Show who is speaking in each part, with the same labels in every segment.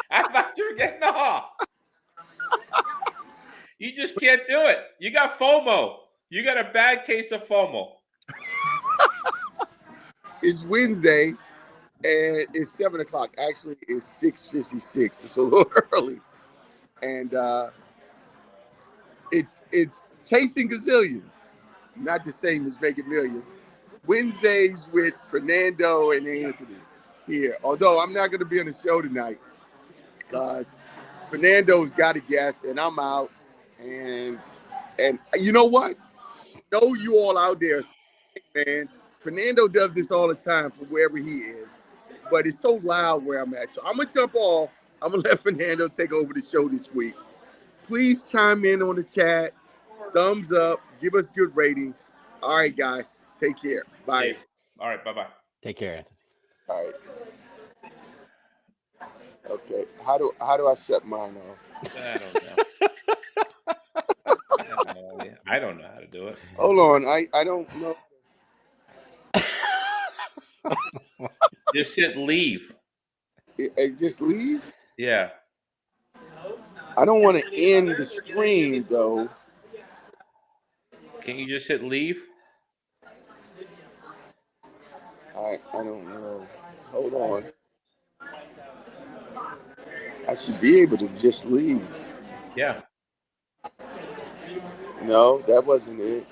Speaker 1: I thought you were getting off. You just can't do it. You got FOMO. You got a bad case of FOMO.
Speaker 2: It's Wednesday, and it's 7 o'clock. Actually, it's 6:56. It's a little early, and it's chasing gazillions, not the same as making millions. Wednesdays with Fernando and Anthony here. Although I'm not going to be on the show tonight because Fernando's got a guest, and I'm out. And you know what? I know you all out there, man. Fernando does this all the time from wherever he is, but it's so loud where I'm at. So I'm gonna jump off. I'm gonna let Fernando take over the show this week. Please chime in on the chat. Thumbs up. Give us good ratings. All right, guys. Take care. Bye.
Speaker 1: Yeah. All right. Bye-bye.
Speaker 3: Take care, Anthony.
Speaker 2: All right. Okay. How do I shut mine off?
Speaker 1: I don't know. I don't know how to do it.
Speaker 2: Hold on. I don't know.
Speaker 1: Just hit leave.
Speaker 2: Just leave?
Speaker 1: Yeah.
Speaker 2: I don't want to end the stream, though.
Speaker 1: Can't you just hit leave?
Speaker 2: I don't know. Hold on. I should be able to just leave.
Speaker 1: Yeah.
Speaker 2: No, that wasn't it.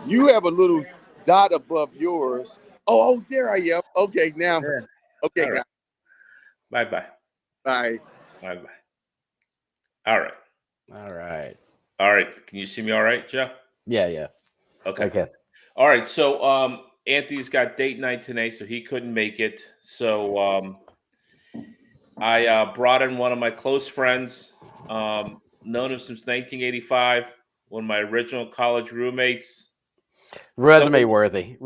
Speaker 2: You have a little dot above yours. Oh, there I am. Okay, now.
Speaker 1: Yeah.
Speaker 2: Okay,
Speaker 1: Right. Bye-bye.
Speaker 2: Bye.
Speaker 1: Bye-bye. All right.
Speaker 3: All right.
Speaker 1: All right. Can you see me all right, Joe?
Speaker 3: Yeah.
Speaker 1: Okay. All right. So Anthony's got date night today, so he couldn't make it. So I brought in one of my close friends, known him since 1985, one of my original college roommates.
Speaker 3: Resume worthy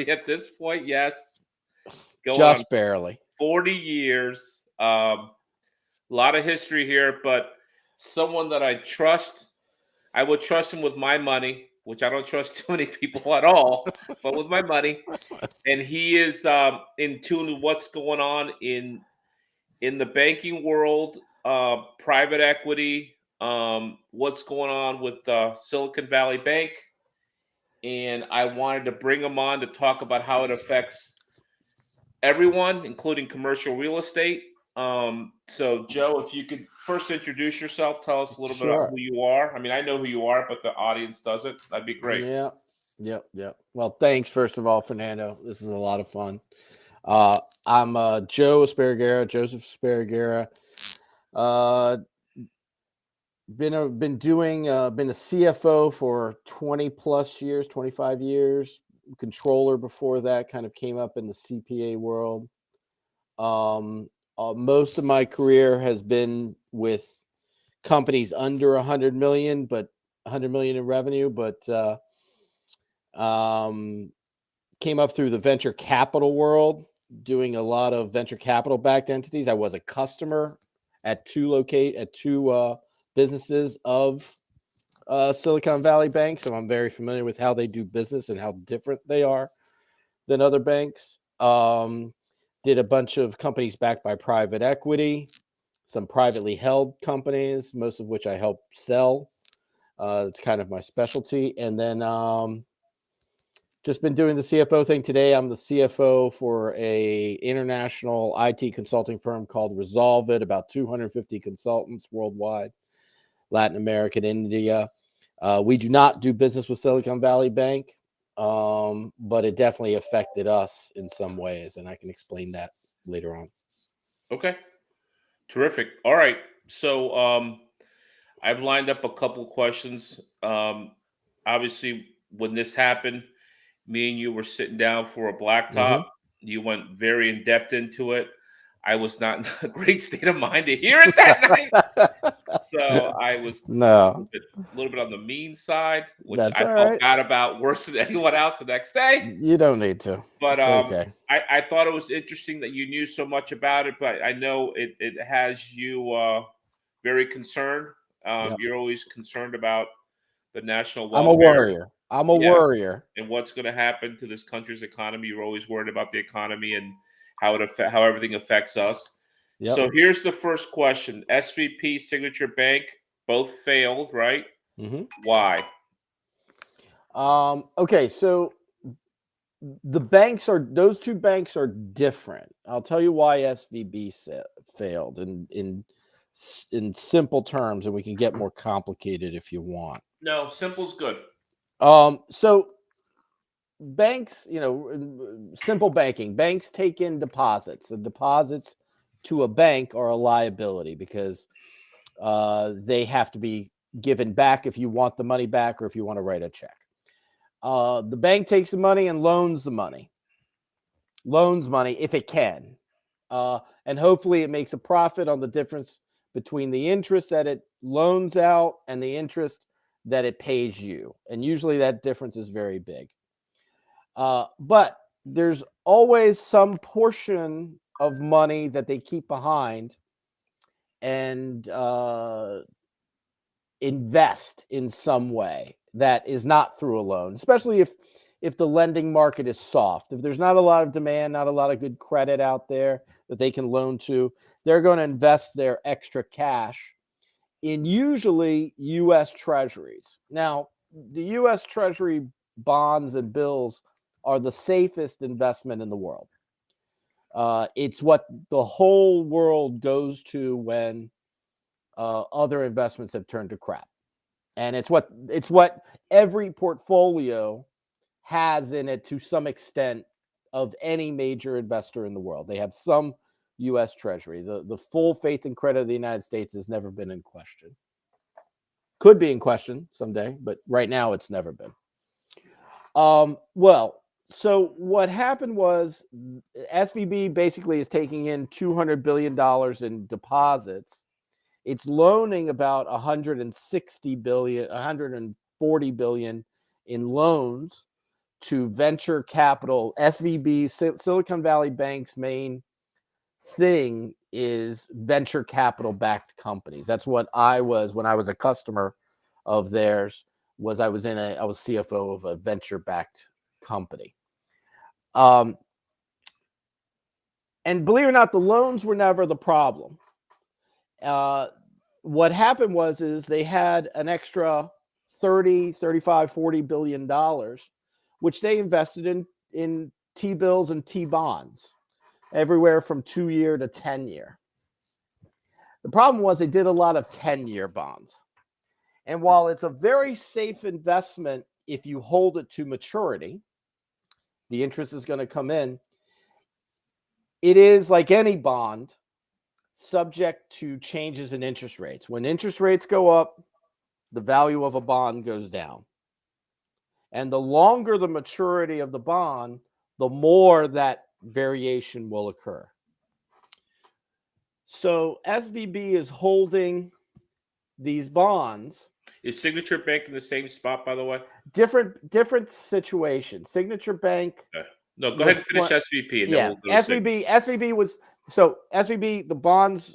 Speaker 1: at this point, yes.
Speaker 3: Just barely.
Speaker 1: 40 years. A lot of history here, but someone that I trust. I would trust him with my money, which I don't trust too many people at all, but with my money. And he is in tune with what's going on in the banking world, private equity, what's going on with Silicon Valley Bank. And I wanted to bring him on to talk about how it affects everyone, including commercial real estate. So, Joe, if you could first introduce yourself, tell us a little bit about who you are. I mean, I know who you are, but the audience doesn't. That'd be great.
Speaker 3: Yeah. Yep. Well, thanks, first of all, Fernando. This is a lot of fun. I'm Joseph Esparraguera. Been a CFO for 20 plus years, 25 years. Controller before that, kind of came up in the CPA world. Most of my career has been with companies under 100 million, but 100 million in revenue, but came up through the venture capital world, doing a lot of venture capital backed entities. I was a customer at two businesses of Silicon Valley Bank, so I'm very familiar with how they do business and how different they are than other banks. Did a bunch of companies backed by private equity, some privately held companies, most of which I helped sell. It's kind of my specialty. And then just been doing the CFO thing today. I'm the CFO for a international IT consulting firm called Resolvit, about 250 consultants worldwide, Latin America, and India. We do not do business with Silicon Valley Bank, but it definitely affected us in some ways, and I can explain that later on.
Speaker 1: Okay. Terrific. All right. So I've lined up a couple questions. Obviously, when this happened, me and you were sitting down for a blacktop. Mm-hmm. You went very in-depth into it. I was not in a great state of mind to hear it that night. So I was a little bit on the mean side, which I felt bad about, worse than anyone else the next day.
Speaker 3: You don't need to.
Speaker 1: But
Speaker 3: okay.
Speaker 1: I thought it was interesting that you knew so much about it, but I know it has you very concerned. You're always concerned about the national welfare.
Speaker 3: I'm a warrior.
Speaker 1: And what's going to happen to this country's economy. You're always worried about the economy and how how everything affects us.
Speaker 3: Yep.
Speaker 1: So here's the first question: SVP, Signature Bank, both failed, right?
Speaker 3: Mm-hmm.
Speaker 1: Why?
Speaker 3: Okay, so those two banks are different. I'll tell you why SVB failed in simple terms, and we can get more complicated if you want.
Speaker 1: No, simple's good.
Speaker 3: So banks, simple banking, banks take in deposits. The deposits to a bank are a liability because they have to be given back if you want the money back or if you want to write a check. The bank takes the money and loans money if it can. And hopefully it makes a profit on the difference between the interest that it loans out and the interest that it pays you. And usually that difference is very big. But there's always some portion of money that they keep behind and invest in some way that is not through a loan, especially if the lending market is soft. If there's not a lot of demand, not a lot of good credit out there that they can loan to, they're going to invest their extra cash in usually U.S. Treasuries. Now, the U.S. Treasury bonds and bills are the safest investment in the world. It's what the whole world goes to when other investments have turned to crap. And it's what every portfolio has in it to some extent of any major investor in the world. They have some U.S. Treasury. The full faith and credit of the United States has never been in question. Could be in question someday, but right now it's never been. So what happened was SVB basically is taking in $200 billion in deposits. It's loaning about 140 billion in loans to venture capital. SVB, Silicon Valley Bank's main thing is venture capital backed companies. That's what I was when I was a customer of theirs. I was CFO of a venture backed company. And believe it or not, the loans were never the problem. What happened is they had an extra 30, 35, 40 billion dollars, which they invested in T-bills and T-bonds, everywhere from 2-year to 10-year. The problem was they did a lot of 10-year bonds. And while it's a very safe investment if you hold it to maturity, the interest is going to come in. It is like any bond, subject to changes in interest rates. When interest rates go up, the value of a bond goes down. And the longer the maturity of the bond, the more that variation will occur. So SVB is holding these bonds.
Speaker 1: Is Signature Bank in the same spot, by the way?
Speaker 3: Different situation. Signature Bank.
Speaker 1: Okay. No, go ahead and finish SVP. And
Speaker 3: yeah,
Speaker 1: then we'll go to
Speaker 3: SVB was so SVB. The bonds.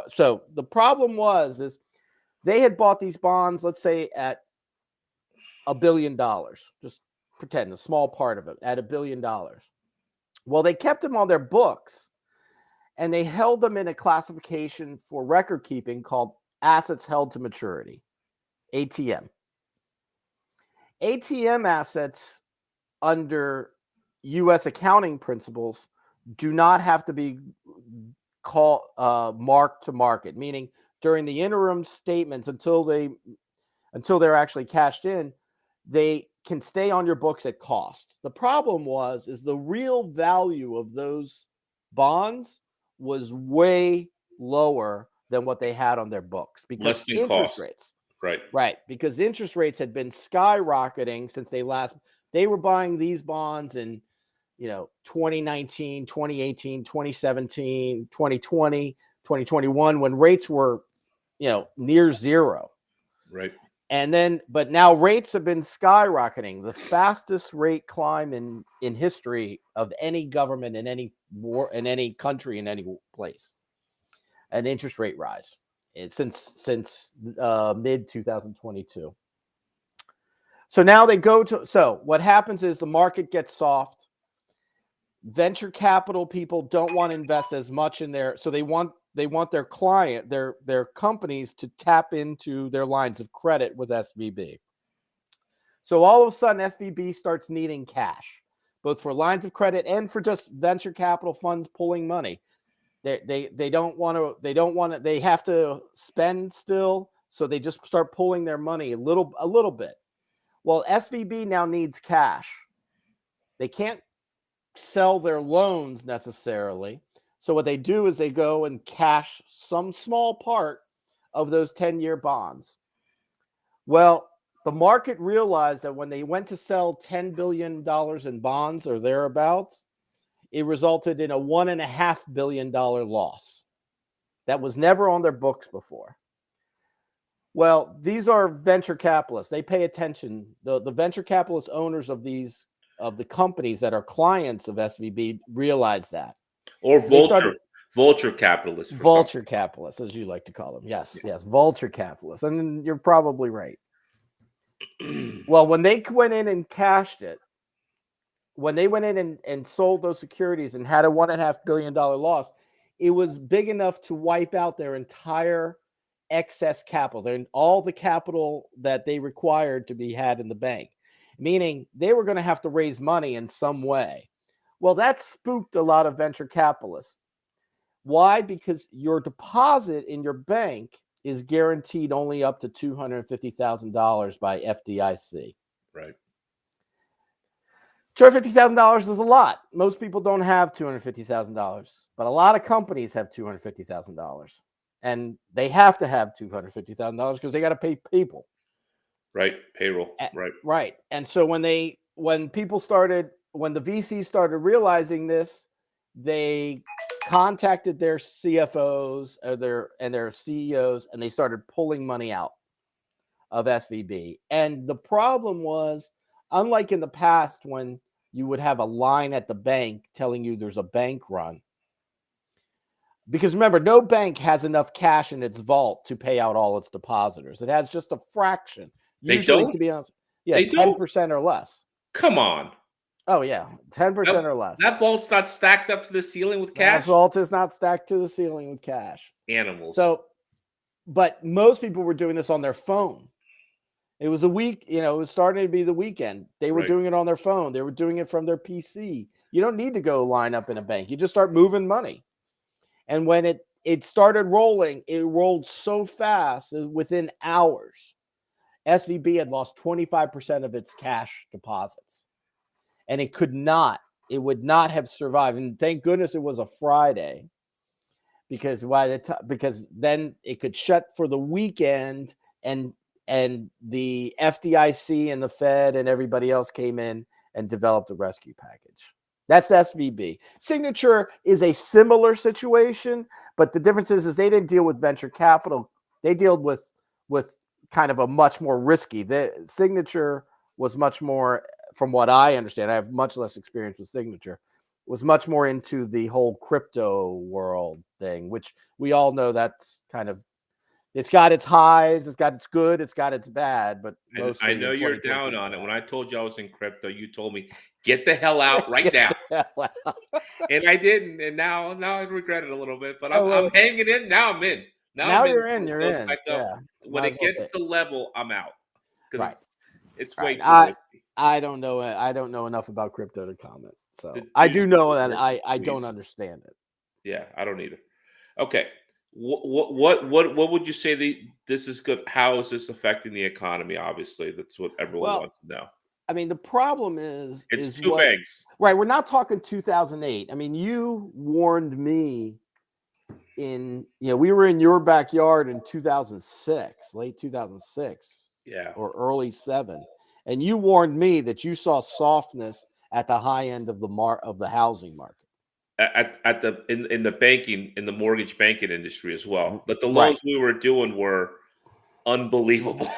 Speaker 3: So the problem is they had bought these bonds, let's say at $1 billion. Just pretend a small part of it at $1 billion. Well, they kept them on their books, and they held them in a classification for record keeping called assets held to maturity, ATM. ATM assets under U.S. accounting principles do not have to be marked to market, meaning during the interim statements until they're actually cashed in, they can stay on your books at cost. The problem is the real value of those bonds was way lower than what they had on their books because interest rates. Right. Because interest rates had been skyrocketing since they were buying these bonds in 2019, 2018, 2017, 2020, 2021, when rates were, near zero.
Speaker 1: Right.
Speaker 3: But now rates have been skyrocketing, the fastest rate climb in history of any government in any country, in any place, an interest rate rise since mid 2022. So now what happens is the market gets soft. venture capital people don't want to invest as much in so they want their client, their companies to tap into their lines of credit with SVB. So all of a sudden, SVB starts needing cash, both for lines of credit and for just venture capital funds pulling money. They don't want to. They have to spend still, so they just start pulling their money a little bit. Well, SVB now needs cash. They can't sell their loans necessarily. So what they do is they go and cash some small part of those 10-year bonds. Well, the market realized that when they went to sell $10 billion in bonds or thereabouts, it resulted in a $1.5 billion loss. That was never on their books before. Well, these are venture capitalists. They pay attention. The venture capitalist owners of the companies that are clients of SVB realize that.
Speaker 1: Or vulture capitalists.
Speaker 3: Vulture capitalists, as you like to call them. Yes, vulture capitalists. And you're probably right. Well, when they went in and cashed it, when they went in and sold those securities and had a $1.5 billion loss, it was big enough to wipe out their entire excess capital, all the capital that they required to be had in the bank, meaning they were going to have to raise money in some way. Well, that spooked a lot of venture capitalists. Why? Because your deposit in your bank is guaranteed only up to $250,000 by FDIC.
Speaker 1: Right.
Speaker 3: $250,000 is a lot. Most people don't have $250,000, but a lot of companies have $250,000, and they have to have $250,000 because they got to pay people.
Speaker 1: Right. Payroll. Right.
Speaker 3: Right. And so when the VCs started realizing this, they contacted their CFOs and their CEOs, and they started pulling money out of SVB. And the problem was, unlike in the past when you would have a line at the bank telling you there's a bank run, because remember, no bank has enough cash in its vault to pay out all its depositors. It has just a fraction. Usually, to be honest, 10% or less.
Speaker 1: Come on.
Speaker 3: Oh, yeah, 10% or less.
Speaker 1: That vault's not stacked up to the ceiling with cash?
Speaker 3: That vault is not stacked to the ceiling with cash.
Speaker 1: Animals.
Speaker 3: So, but most people were doing this on their phone. It was a week, it was starting to be the weekend. They were doing it on their phone. They were doing it from their PC. You don't need to go line up in a bank. You just start moving money. And when it started rolling, it rolled so fast within hours. SVB had lost 25% of its cash deposits. And it would not have survived. And thank goodness it was a Friday, because then it could shut for the weekend, and the FDIC and the Fed and everybody else came in and developed a rescue package. That's SVB. Signature is a similar situation, but the difference is they didn't deal with venture capital. They dealt with kind of a much more risky. The Signature was much more, from what I understand, I have much less experience with Signature, was much more into the whole crypto world thing, which we all know that's kind of, it's got its highs, it's got its good, it's got its bad, but mostly
Speaker 1: I know you're down on it. When I told you I was in crypto, you told me, get the hell out right now. And I didn't, and now I regret it a little bit, but I'm hanging in. Now I'm in.
Speaker 3: Now you're in. Yeah.
Speaker 1: When it gets to level, I'm out.
Speaker 3: Right.
Speaker 1: It's way too risky.
Speaker 3: I don't know. I don't know enough about crypto to comment. So I do know that I don't understand it.
Speaker 1: Yeah, I don't either. Okay. What would you say this is good? How is this affecting the economy? Obviously, that's what everyone wants to know.
Speaker 3: I mean, the problem is
Speaker 1: two banks.
Speaker 3: Right. We're not talking 2008. I mean, you warned me we were in your backyard in 2006, late 2006.
Speaker 1: Yeah.
Speaker 3: Or early 2007. And you warned me that you saw softness at the high end of the housing market.
Speaker 1: In the mortgage banking industry as well. But the loans we were doing were unbelievable.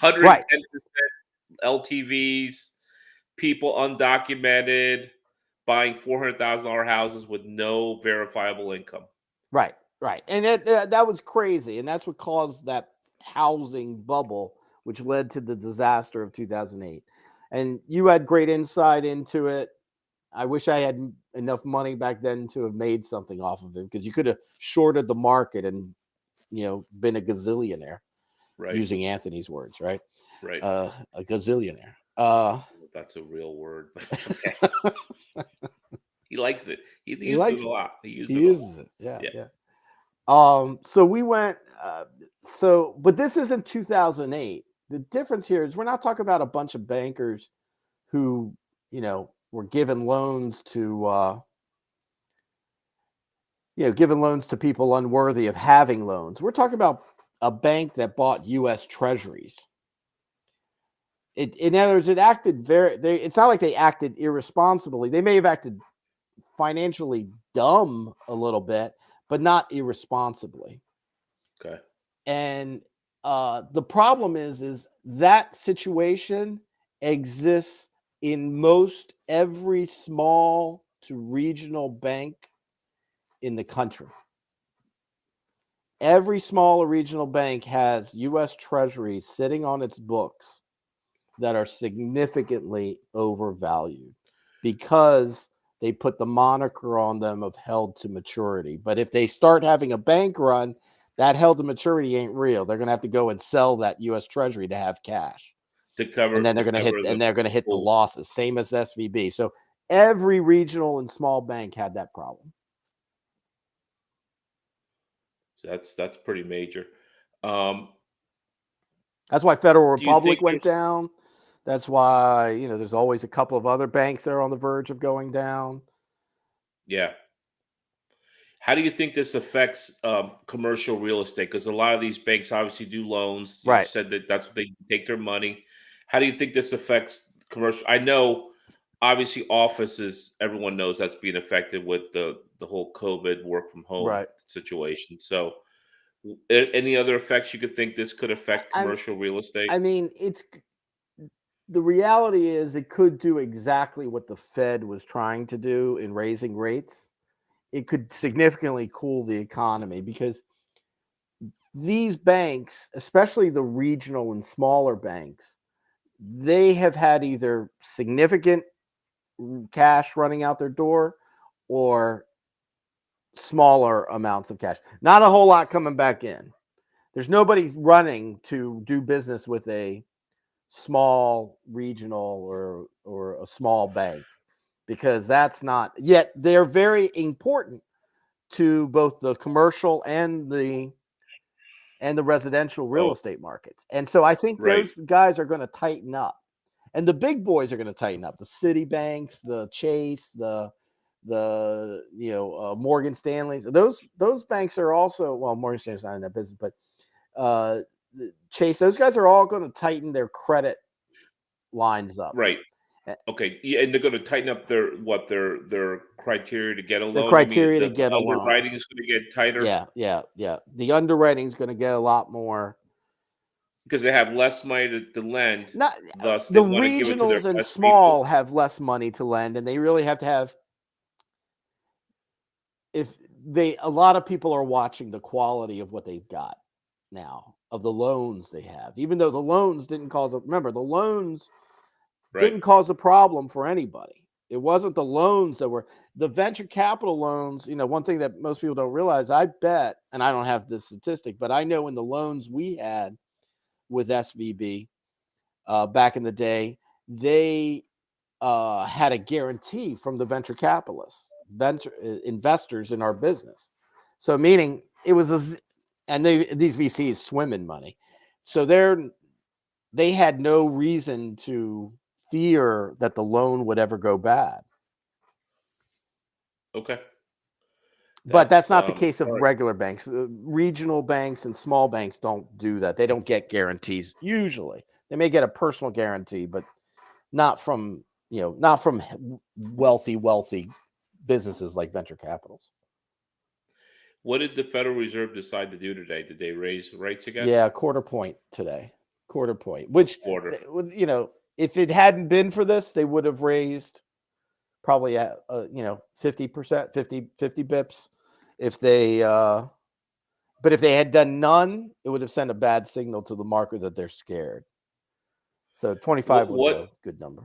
Speaker 1: 110% LTVs, people undocumented, buying $400,000 houses with no verifiable income.
Speaker 3: Right. And that was crazy. And that's what caused that housing bubble, which led to the disaster of 2008. And you had great insight into it. I wish I had enough money back then to have made something off of it, because you could have shorted the market and, been a gazillionaire,
Speaker 1: Right.
Speaker 3: using Anthony's words, right?
Speaker 1: Right.
Speaker 3: A gazillionaire.
Speaker 1: That's a real word. Okay. He likes it. He
Speaker 3: He
Speaker 1: uses
Speaker 3: likes
Speaker 1: it a
Speaker 3: it.
Speaker 1: lot. He uses
Speaker 3: He
Speaker 1: it a lot.
Speaker 3: uses it. Yeah,
Speaker 1: Yeah.
Speaker 3: yeah. So we went. But this isn't 2008. The difference here is we're not talking about a bunch of bankers who, were given loans to, giving loans to people unworthy of having loans. We're talking about a bank that bought U.S. Treasuries. In other words, it acted it's not like they acted irresponsibly. They may have acted financially dumb a little bit, but not irresponsibly.
Speaker 1: Okay.
Speaker 3: And the problem is that situation exists in most every small to regional bank in the country. Every small or regional bank has U.S. Treasuries sitting on its books that are significantly overvalued because they put the moniker on them of held to maturity. But if they start having a bank run, that held to maturity ain't real. They're going to have to go and sell that U.S. Treasury to have cash,
Speaker 1: To cover,
Speaker 3: and then they're going to hit the losses, same as SVB. So every regional and small bank had that problem.
Speaker 1: That's pretty major.
Speaker 3: That's why Federal
Speaker 1: Do you
Speaker 3: Republic
Speaker 1: think
Speaker 3: went down. That's why, there's always a couple of other banks that are on the verge of going down.
Speaker 1: Yeah. How do you think this affects commercial real estate? Because a lot of these banks obviously do loans. You
Speaker 3: Right.
Speaker 1: said that that's what they take their money. How do you think this affects commercial? I know, obviously, offices. Everyone knows that's being affected with the whole COVID work from home
Speaker 3: Right.
Speaker 1: situation. So, any other effects you could think this could affect commercial real estate?
Speaker 3: I mean, the reality is it could do exactly what the Fed was trying to do in raising rates. It could significantly cool the economy, because these banks, especially the regional and smaller banks, they have had either significant cash running out their door or smaller amounts of cash. Not a whole lot coming back in. There's nobody running to do business with a small regional or a small bank, because that's not yet. They're very important to both the commercial and the residential real estate markets. And so I think
Speaker 1: Right.
Speaker 3: those guys are going to tighten up, and the big boys are going to tighten up. The Citibanks, the Chase, the Morgan Stanleys. Those banks are also, well, Morgan Stanley's not in that business, but Chase, those guys are all going to tighten their credit lines up.
Speaker 1: Right. Okay. Yeah, and they're going to tighten up their criteria to get a loan.
Speaker 3: The criteria to
Speaker 1: the
Speaker 3: get a loan.
Speaker 1: Underwriting is going to get tighter.
Speaker 3: Yeah. The underwriting is going to get a lot more,
Speaker 1: because they have less money to lend. Thus,
Speaker 3: the
Speaker 1: they want to give it to their
Speaker 3: regionals and
Speaker 1: best
Speaker 3: small
Speaker 1: people.
Speaker 3: have less money to lend, and they really have to have. A lot of people are watching the quality of what they've got now, of the loans they have, even though the loans didn't cause remember, the loans didn't cause a problem for anybody. It wasn't the loans that were the venture capital loans. One thing that most people don't realize, I bet, and I don't have this statistic, but I know in the loans we had with SVB back in the day, they had a guarantee from the venture capitalists, investors in our business. So meaning it was these VCs swim in money. So they had no reason to fear that the loan would ever go bad.
Speaker 1: Okay.
Speaker 3: But that's not the case of
Speaker 1: right.
Speaker 3: regular banks. Regional banks and small banks don't do that. They don't get guarantees usually. They may get a personal guarantee, but not from wealthy businesses like venture capitals.
Speaker 1: What did the Federal Reserve decide to do today? Did they raise rates again?
Speaker 3: Yeah, quarter point today. Quarter point, which,
Speaker 1: Quarter.
Speaker 3: if it hadn't been for this, they would have raised probably at 50%, 50 bips. If they but if they had done none, it would have sent a bad signal to the market that they're scared. So 25 was a good number.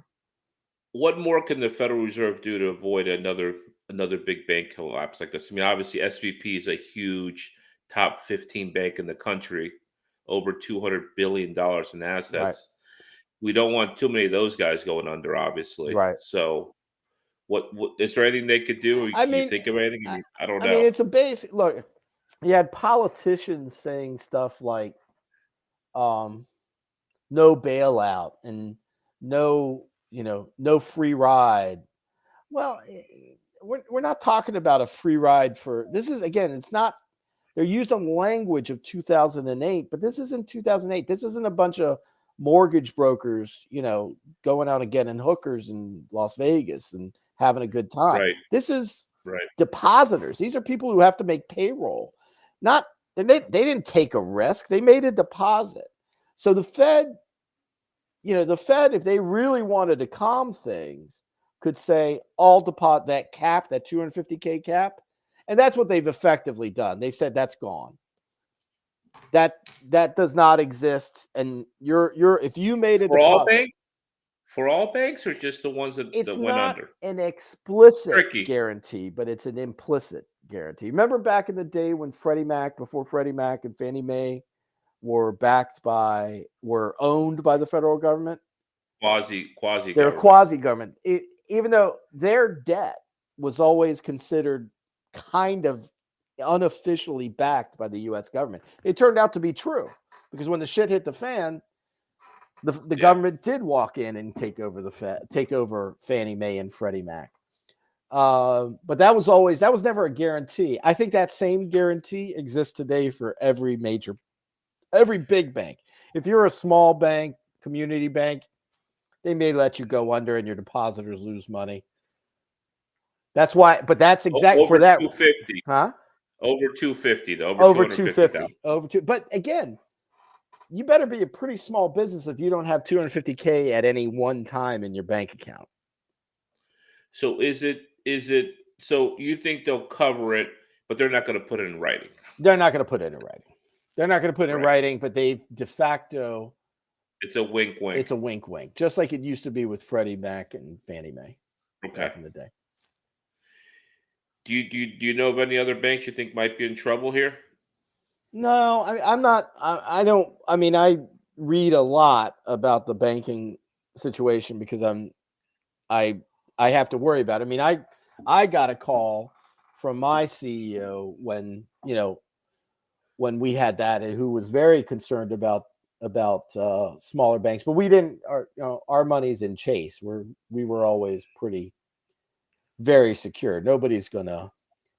Speaker 1: what more can the Federal Reserve do to avoid another big bank collapse like this? I mean, obviously SVP is a huge top 15 bank in the country, over $200 billion in
Speaker 3: Right.
Speaker 1: assets. We don't want too many of those guys going under, obviously.
Speaker 3: Right.
Speaker 1: So, what is there anything they could do? Or
Speaker 3: I
Speaker 1: can you
Speaker 3: mean,
Speaker 1: think of anything?
Speaker 3: I,
Speaker 1: I don't
Speaker 3: I mean,
Speaker 1: know.
Speaker 3: it's a basic look. You had politicians saying stuff like, no bailout and no, no free ride. Well, we're not talking about a free ride for this is again, it's not they're used on language of 2008, but this isn't 2008. This isn't a bunch of mortgage brokers, going out and getting hookers in Las Vegas and having a good time.
Speaker 1: Right,
Speaker 3: This is
Speaker 1: right.
Speaker 3: depositors. These are people who have to make payroll. Not they didn't take a risk. They made a deposit. So the Fed, if they really wanted to calm things, could say all deposit that cap, that 250K cap, and that's what they've effectively done. They've said that's gone. That does not exist. And if you made a
Speaker 1: For all
Speaker 3: deposit,
Speaker 1: banks? For all banks or just the ones
Speaker 3: it's
Speaker 1: that went
Speaker 3: not
Speaker 1: under?
Speaker 3: an explicit
Speaker 1: Tricky.
Speaker 3: guarantee, but it's an implicit guarantee. Remember back in the day when before Freddie Mac and Fannie Mae were owned by the federal government?
Speaker 1: Quasi
Speaker 3: They're a
Speaker 1: government.
Speaker 3: quasi-government. Even though their debt was always considered kind of unofficially backed by the U.S. government. It turned out to be true because when the shit hit the fan, the government did walk in and take over Fannie Mae and Freddie Mac. But that was never a guarantee. I think that same guarantee exists today for every big bank. If you're a small bank, community bank, they may let you go under and your depositors lose money. That's why, but that's exactly for that.
Speaker 1: 250.
Speaker 3: Huh?
Speaker 1: Over 250 though.
Speaker 3: Over
Speaker 1: 250.
Speaker 3: Over two. But again, you better be a pretty small business if you don't have 250K at any one time in your bank account.
Speaker 1: So is it so you think they'll cover it, but they're not going to put it in writing?
Speaker 3: They're not going to put it in writing. They're not going to put it in
Speaker 1: Right.
Speaker 3: writing, but they've de facto.
Speaker 1: It's a wink, wink.
Speaker 3: It's a wink, wink, just like it used to be with Freddie Mac and Fannie Mae
Speaker 1: Okay.
Speaker 3: back in the day.
Speaker 1: Do you know of any other banks you think might be in trouble here?
Speaker 3: No, I'm not. I don't. I mean, I read a lot about the banking situation because I have to worry about it. I mean, I got a call from my CEO when we had that, and who was very concerned about smaller banks, but we didn't. Our money's in Chase. We were always very secure.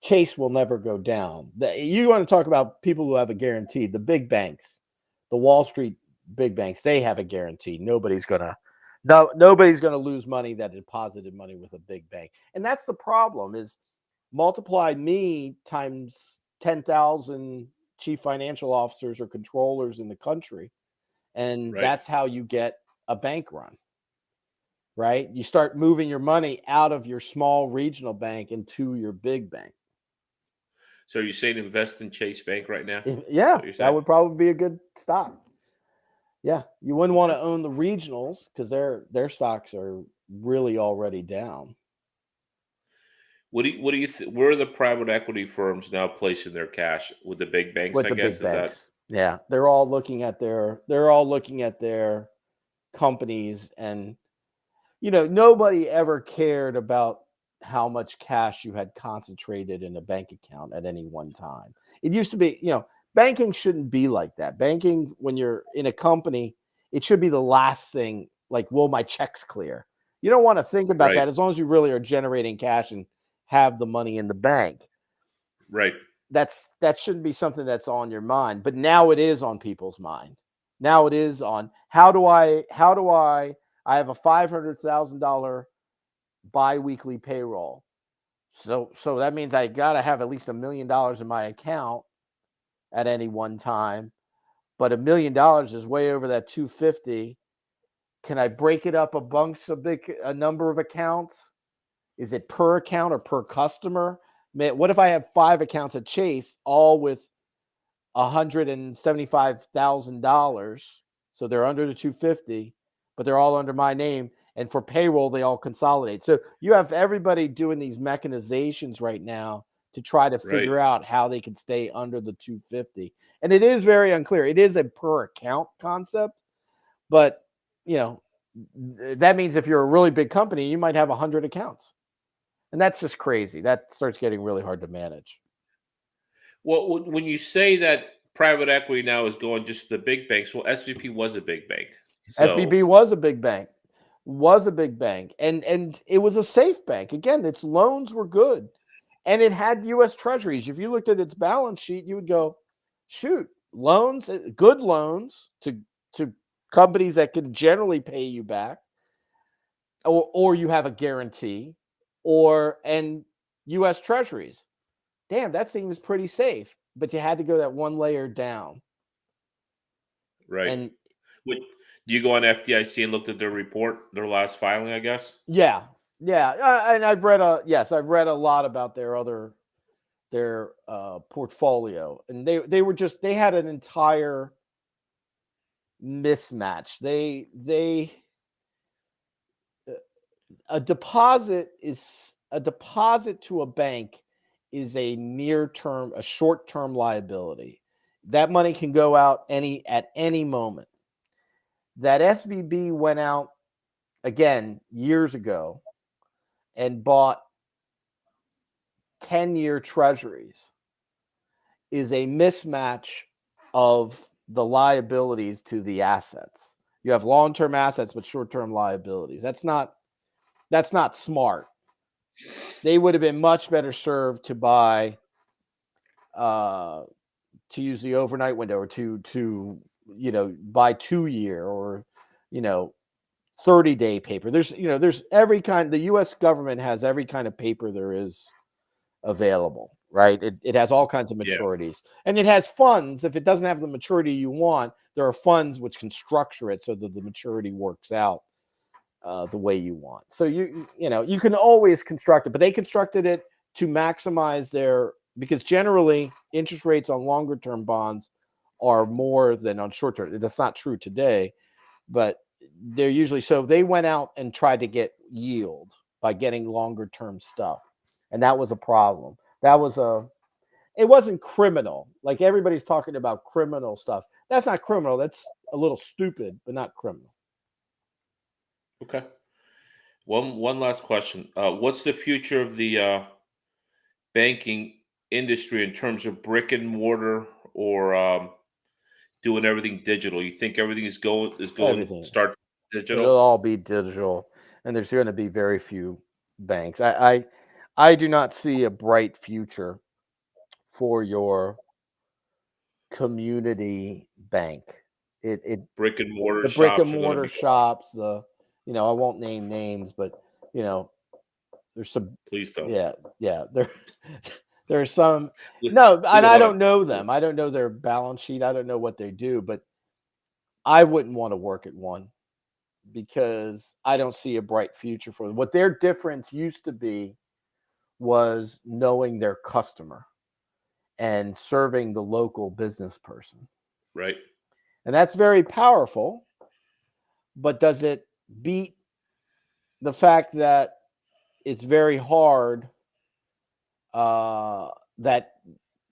Speaker 3: Chase will never go down. You want to talk about people who have a guarantee? The big banks, the Wall Street big banks, they have a guarantee. Nobody's gonna lose money that deposited money with a big bank, and that's the problem. Is multiply me times 10,000 chief financial officers or controllers in the country, and
Speaker 1: Right.
Speaker 3: that's how you get a bank run. Right? You start moving your money out of your small regional bank into your big bank.
Speaker 1: So are you saying invest in Chase Bank right now?
Speaker 3: Yeah,
Speaker 1: what you're
Speaker 3: that
Speaker 1: saying?
Speaker 3: would probably be a good stock. Yeah, you wouldn't want to own the regionals because their stocks are really already down.
Speaker 1: What do you where are the private equity firms now placing their cash with the big banks?
Speaker 3: With
Speaker 1: I
Speaker 3: the
Speaker 1: guess
Speaker 3: big banks. Yeah, they're all looking at their companies, and nobody ever cared about how much cash you had concentrated in a bank account at any one time. It used to be, banking shouldn't be like that. Banking, when you're in a company, it should be the last thing, like, will my checks clear? You don't want to think about
Speaker 1: Right.
Speaker 3: that as long as you really are generating cash and have the money in the bank.
Speaker 1: Right.
Speaker 3: That shouldn't be something that's on your mind, but now it is on people's mind. Now it is on how do I have a $500,000 bi-weekly payroll. So that means I got to have at least $1 million in my account at any one time, but $1 million is way over that 250. Can I break it up amongst a number of accounts? Is it per account or per customer? What if I have 5 accounts at Chase, all with $175,000? So they're under the 250, but they're all under my name. And for payroll, they all consolidate. So you have everybody doing these mechanizations right now to try to figure out how they can stay under the 250. And it is very unclear. It is a per account concept, but that means if you're a really big company, you might have 100 accounts. And that's just crazy. That starts getting really hard to manage.
Speaker 1: Well, when you say that private equity now is going just to the big banks, well, SVP was a big bank. So
Speaker 3: SVB was a big bank. And it was a safe bank. Again, its loans were good. And it had U.S. Treasuries. If you looked at its balance sheet, you would go, shoot, loans, good loans to companies that can generally pay you back, or you have a guarantee, and U.S. Treasuries. Damn, that seems pretty safe. But you had to go that one layer down.
Speaker 1: Right.
Speaker 3: And
Speaker 1: do you go on FDIC and looked at their report, their last filing, I guess?
Speaker 3: Yeah. And I've read a lot about their portfolio, and they had an entire mismatch. A deposit to a bank is a short-term liability. That money can go out at any moment. That SVB went out again years ago and bought 10-year treasuries is a mismatch of the liabilities to the assets. You have long-term assets but short-term liabilities. That's not smart. They would have been much better served to buy to use the overnight window, or to buy 2-year or 30-day paper. There's every kind. The U.S. government has every kind of paper there is available, right? It has all kinds of maturities, and it has funds. If it doesn't have the maturity you want, there are funds which can structure it so that the maturity works out the way you want. So you can always construct it, but they constructed it to maximize because generally interest rates on longer term bonds are more than on short term. That's not true today, but they're usually, so they went out and tried to get yield by getting longer term stuff. And that was a problem. It wasn't criminal. Like everybody's talking about criminal stuff. That's not criminal. That's a little stupid, but not criminal.
Speaker 1: Okay. One last question. What's the future of the banking industry in terms of brick and mortar, or doing everything digital? You think everything is going
Speaker 3: Everything.
Speaker 1: start digital?
Speaker 3: It'll all be digital, and there's going to be very few banks. I do not see a bright future for your community bank.
Speaker 1: Brick and mortar
Speaker 3: The brick and
Speaker 1: shops are going to
Speaker 3: mortar
Speaker 1: be.
Speaker 3: shops, I won't name names, but there's some.
Speaker 1: Please don't.
Speaker 3: Yeah. There's some. No, and I don't know them. I don't know their balance sheet. I don't know what they do, but I wouldn't want to work at one because I don't see a bright future for them. What their difference used to be was knowing their customer and serving the local business person.
Speaker 1: Right.
Speaker 3: And that's very powerful, but does it beat the fact that it's very hard that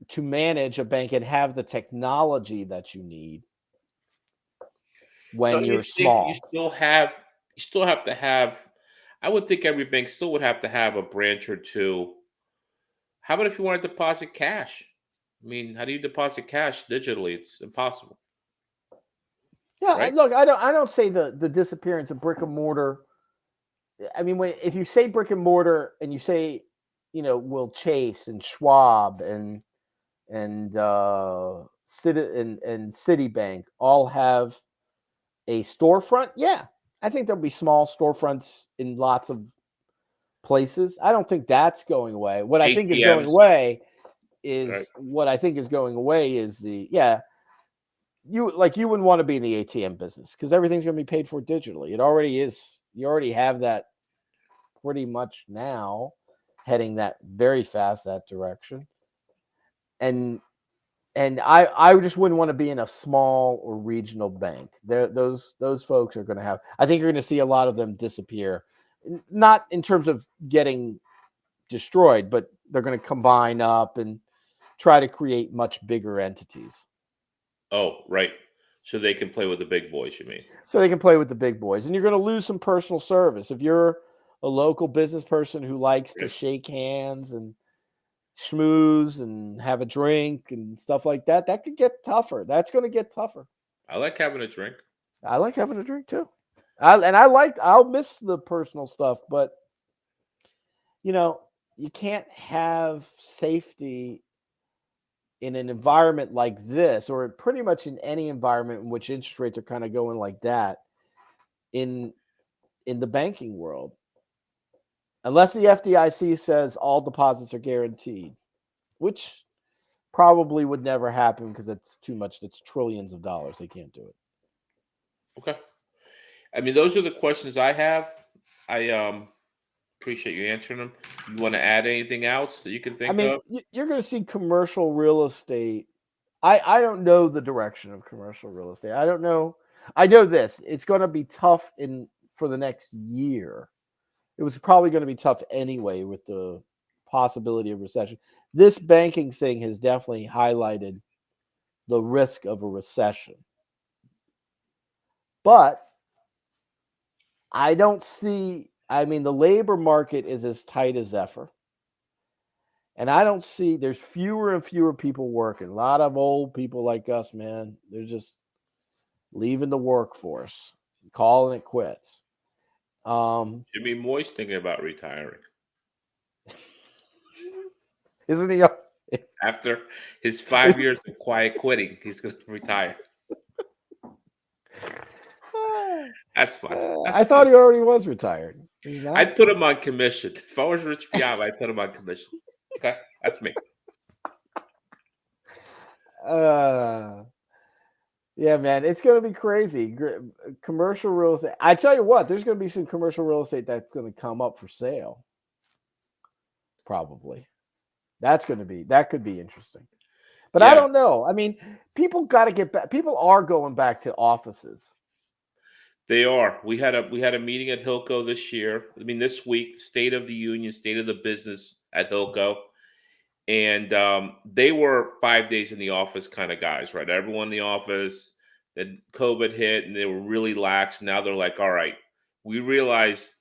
Speaker 3: to manage a bank and have the technology that you need when you're small?
Speaker 1: You still have to have. I would think every bank still would have to have a branch or two. How about if you want to deposit cash? I mean, how do you deposit cash digitally? It's impossible.
Speaker 3: Yeah,
Speaker 1: right?
Speaker 3: look, I don't say the disappearance of brick and mortar. I mean, if you say brick and mortar and you say, Will Chase and Schwab and Citibank all have a storefront, yeah, I think there'll be small storefronts in lots of places. I don't think that's going away. What I think is going away is you wouldn't want to be in the ATM business because everything's going to be paid for digitally. It already is. You already have that pretty much now, heading that very fast that direction. And And I just wouldn't want to be in a small or regional bank. Those folks are going to have. I think you're going to see a lot of them disappear, not in terms of getting destroyed, but they're going to combine up and try to create much bigger entities.
Speaker 1: Oh, right. So they can play with the big boys, you mean?
Speaker 3: So they can play with the big boys, and you're going to lose some personal service if you're a local business person who likes to
Speaker 1: Right.
Speaker 3: shake hands and schmooze and have a drink and stuff like that. That could get tougher. That's going to get tougher.
Speaker 1: I like having a drink.
Speaker 3: I like having a drink too. I'll miss the personal stuff, but you can't have safety in an environment like this, or pretty much in any environment in which interest rates are kind of going like that in the banking world, unless the FDIC says all deposits are guaranteed, which probably would never happen because it's too much. It's trillions of dollars. They can't do it.
Speaker 1: Okay. I mean, those are the questions I have. I appreciate you answering them. You want to add anything else that you can
Speaker 3: I
Speaker 1: think
Speaker 3: mean,
Speaker 1: of?
Speaker 3: you're going to see commercial real estate. I don't know the direction of commercial real estate. I don't know. I know this. It's going to be tough for the next year. It was probably going to be tough anyway with the possibility of recession. This banking thing has definitely highlighted the risk of a recession. But I don't see, I mean, the labor market is as tight as ever. And I don't see, there's fewer and fewer people working. A lot of old people like us, man, they're just leaving the workforce, calling it quits.
Speaker 1: Jimmy Moy's thinking about retiring
Speaker 3: Isn't he?
Speaker 1: after his 5 years of quiet quitting. He's going to retire. That's fun. That's
Speaker 3: I thought
Speaker 1: fun.
Speaker 3: he already was retired. He's not?
Speaker 1: I'd put him on commission. If I was Rich Piana, I'd put him on commission. Okay, that's me.
Speaker 3: Yeah, man, it's going to be crazy. Commercial real estate. I tell you what, there's going to be some commercial real estate that's going to come up for sale. Probably. That could be interesting. But I
Speaker 1: Yeah.
Speaker 3: don't know. I mean, people got to get back. People are going back to offices.
Speaker 1: They are. We had a meeting at Hilco this year. I mean, this week, State of the Union, State of the Business at Hilco, and they were 5 days in the office kind of guys, right? Everyone in the office. Then COVID hit, and they were really lax. Now they're like, all right, we realize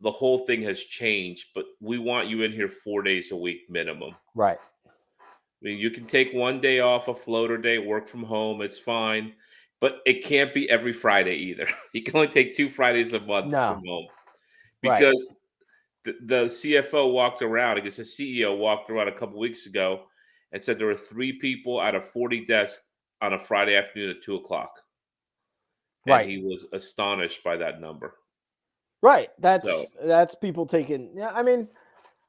Speaker 1: the whole thing has changed, but we want you in here 4 days a week minimum.
Speaker 3: Right.
Speaker 1: I mean, you can take one day off, a floater day, work from home. It's fine. But it can't be every Friday either. You can only take 2 Fridays a month
Speaker 3: No.
Speaker 1: from home
Speaker 3: Right.
Speaker 1: because the CFO walked around, I guess the CEO walked around a couple weeks ago and said there were 3 people out of 40 desks on a Friday afternoon at 2:00. And
Speaker 3: Right.
Speaker 1: he was astonished by that number.
Speaker 3: Right.
Speaker 1: So
Speaker 3: That's people taking. Yeah. I mean,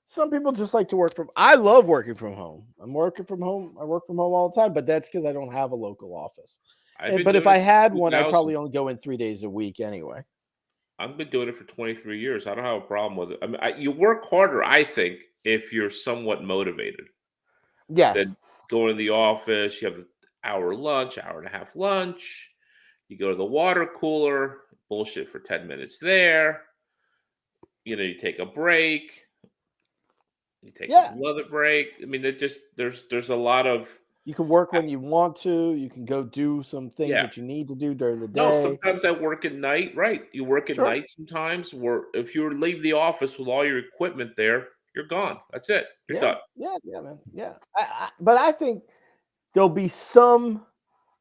Speaker 3: some people just like to work from. I love working from home. I'm working from home. I work from home all the time, but that's because I don't have a local office.
Speaker 1: I've been
Speaker 3: But if
Speaker 1: doing
Speaker 3: I
Speaker 1: it
Speaker 3: had
Speaker 1: since
Speaker 3: one, I'd
Speaker 1: 2000.
Speaker 3: probably only go in 3 days a week anyway.
Speaker 1: I've been doing it for 23 years. I don't have a problem with it. I mean, you work harder, I think, if you're somewhat motivated
Speaker 3: Yes.
Speaker 1: than going to the office. You have an hour lunch, hour and a half lunch. You go to the water cooler, bullshit for 10 minutes there. You take a break. You take
Speaker 3: Yeah.
Speaker 1: another break. I mean, there's a lot of
Speaker 3: You can work when you want to. You can go do some things
Speaker 1: yeah.
Speaker 3: that you need to do during the
Speaker 1: No,
Speaker 3: day.
Speaker 1: sometimes I work at night. Right, you work at
Speaker 3: Sure.
Speaker 1: night sometimes. Where if you leave the office with all your equipment there, you're gone. That's it. You're
Speaker 3: Yeah.
Speaker 1: done.
Speaker 3: Yeah. Yeah, man. Yeah. But I think there'll be some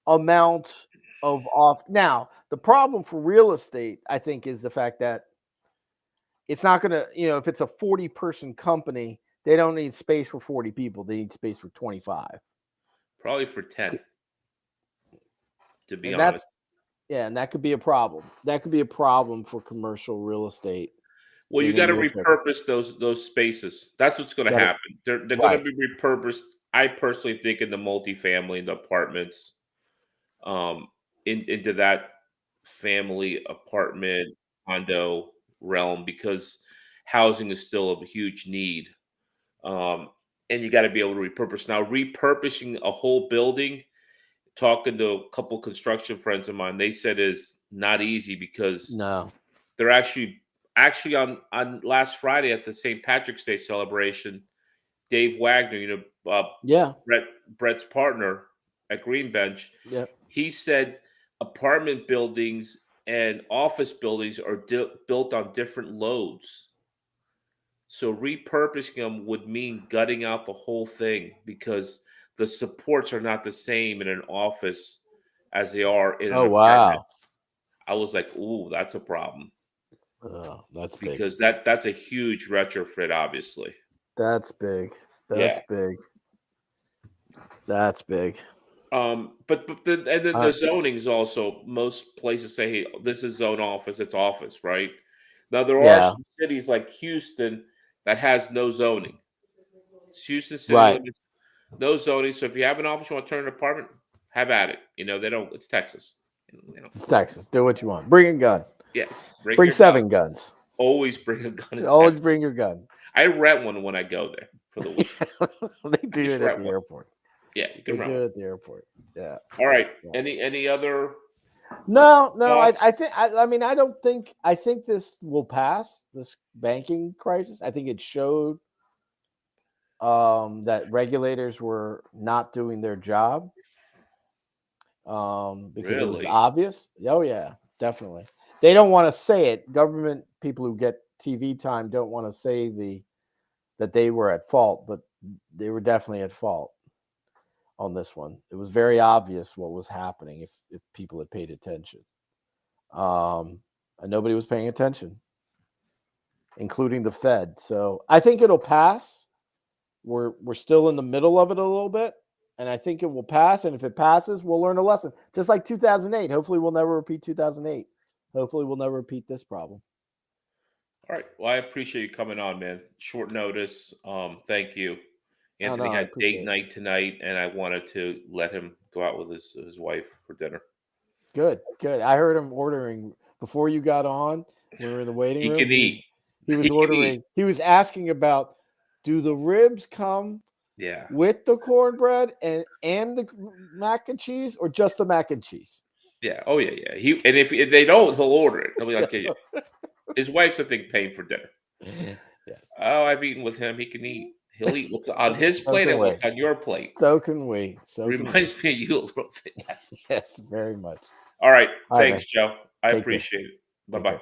Speaker 3: amount of off. Now, the problem for real estate, I think, is the fact that it's not going to, if it's a 40-person company, they don't need space for 40 people. They need space for 25.
Speaker 1: Probably for 10, to be
Speaker 3: And
Speaker 1: honest.
Speaker 3: and that could be a problem. That could be a problem for commercial real estate
Speaker 1: Well, you
Speaker 3: in the
Speaker 1: got to
Speaker 3: near term.
Speaker 1: repurpose those spaces. That's what's going to
Speaker 3: Gotta-
Speaker 1: happen. They're going
Speaker 3: Right.
Speaker 1: to be repurposed. I personally think in the multifamily, in the apartments, into that family apartment condo realm because housing is still a huge need. Um, and you got to be able to repurpose. Now, repurposing a whole building, talking to a couple construction friends of mine, they said is not easy because
Speaker 3: No.
Speaker 1: they're actually on last Friday at the St. Patrick's Day celebration, Dave Wagner,
Speaker 3: Yeah.
Speaker 1: Brett's partner at Greenbench,
Speaker 3: Yeah.
Speaker 1: he said apartment buildings and office buildings are built on different loads. So repurposing them would mean gutting out the whole thing because the supports are not the same in an office as they are in an
Speaker 3: Oh,
Speaker 1: apartment.
Speaker 3: wow.
Speaker 1: I was like, ooh, that's a problem
Speaker 3: Oh, that's big.
Speaker 1: because that's a huge retrofit, obviously.
Speaker 3: That's big.
Speaker 1: Yeah.
Speaker 3: Big. That's big.
Speaker 1: But then the zoning is also, most places say, hey, this is zone office, it's office, right? Now there are
Speaker 3: Yeah.
Speaker 1: some cities like Houston that has no zoning. Houston city
Speaker 3: Right.
Speaker 1: limits no zoning. So if you have an office, you want to turn an apartment, have at it. They don't. It's Texas.
Speaker 3: It's Texas. Do what you want. Bring a gun.
Speaker 1: Yeah,
Speaker 3: Bring
Speaker 1: your
Speaker 3: 7
Speaker 1: gun.
Speaker 3: guns.
Speaker 1: Always bring a gun.
Speaker 3: Always bring your gun.
Speaker 1: I rent one when I go there for the week.
Speaker 3: They do it at the airport.
Speaker 1: Yeah, you can rent
Speaker 3: do
Speaker 1: one.
Speaker 3: it at the airport. Yeah.
Speaker 1: All right.
Speaker 3: Yeah.
Speaker 1: Any other?
Speaker 3: No.
Speaker 1: thoughts?
Speaker 3: I think. I mean, I don't think. I think this will pass. This banking crisis. I think it showed that regulators were not doing their job. Because it was
Speaker 1: Really?
Speaker 3: obvious. Oh yeah, definitely. They don't want to say it. Government people who get TV time don't want to say that they were at fault, but they were definitely at fault on this one. It was very obvious what was happening if people had paid attention. And nobody was paying attention, including the Fed. So I think it'll pass. We're still in the middle of it a little bit. And I think it will pass. And if it passes, we'll learn a lesson. Just like 2008. Hopefully, we'll never repeat 2008. Hopefully, we'll never repeat this problem.
Speaker 1: All right. Well, I appreciate you coming on, man. Short notice. Thank you. Anthony had date night tonight, and I wanted to let him go out with his wife for dinner.
Speaker 3: Good. I heard him ordering before you got on. We were in the waiting room.
Speaker 1: He can eat.
Speaker 3: He was ordering. He was asking about, do the ribs come with the cornbread and the mac and cheese, or just the mac and cheese?
Speaker 1: Yeah. Oh yeah. And if they don't, he'll order it. He'll be like, yeah. His wife's, I think, paying for dinner.
Speaker 3: Yes.
Speaker 1: Oh, I've eaten with him. He can eat. He'll eat what's on his plate and what's on your plate.
Speaker 3: So can we.
Speaker 1: Reminds me of you a little bit. Yes.
Speaker 3: Yes, very much.
Speaker 1: All right. Thanks, Joe. I appreciate it. Bye-bye.